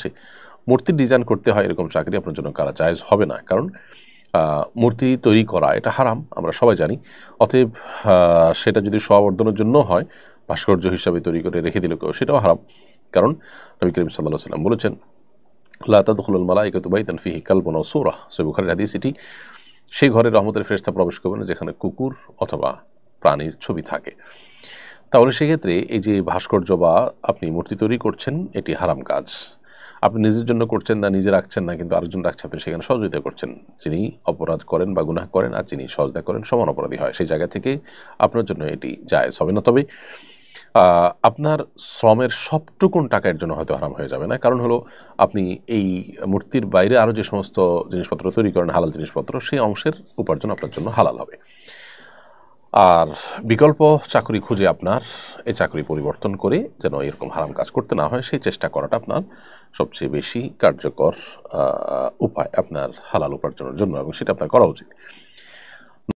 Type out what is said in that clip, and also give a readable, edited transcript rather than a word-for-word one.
হচ্ছে মূর্তির ডিজাইন করতে হয় এরকম চাকরি আপনার জন্য করা জায়েজ হবে না, কারণ মূর্তি তৈরি করা এটা হারাম, আমরা সবাই জানি। অতএব সেটা যদি স্ববর্ধনের জন্য হয়, ভাস্কর্য হিসাবে তৈরি করে রেখে দিল কেউ, সেটাও হারাম। কারণ নবী করিম সাল্লাল্লাহু আলাইহি ওয়াসাল্লাম বলেছেন, লা তাদখুলুল মালাইকাতু বাইতান ফিহি কালবুন আও সূরা, সহিহ বুখারীর হাদিস এটি। সেই ঘরে রহমতের ফেরেশতা প্রবেশ করবে না যেখানে কুকুর অথবা প্রাণীর ছবি থাকে। তাহলে সেক্ষেত্রে এই যে ভাস্কর্য বা আপনি মূর্তি তৈরি করছেন, এটি হারাম কাজ। আপনি নিজের জন্য করছেন না, নিজে রাখছেন না, কিন্তু আরেকজন রাখছে, আপনি সেখানে সহযোগিতা করছেন। যিনি অপরাধ করেন বা গুনাহ করেন আর যিনি সহযোগিতা করেন সমান অপরাধী হয়, সেই জায়গা থেকে আপনার জন্য এটি জায়েজ হবে না। তবে আপনার শ্রমের সবটুকুন টাকার জন্য হয়তো হারাম হয়ে যাবে না, কারণ হলো আপনি এই মূর্তির বাইরে আরও যে সমস্ত জিনিসপত্র তৈরি করেন, হালাল জিনিসপত্র, সেই অংশের উপার্জন আপনার জন্য হালাল হবে। আর বিকল্প চাকরি খুঁজে আপনার এই চাকরি পরিবর্তন করে যেন এরকম হারাম কাজ করতে না হয়, সেই চেষ্টা করাটা আপনার সবচেয়ে বেশি কার্যকর উপায় আপনার হালাল উপার্জনের জন্য, এবং সেটা আপনার করা উচিত।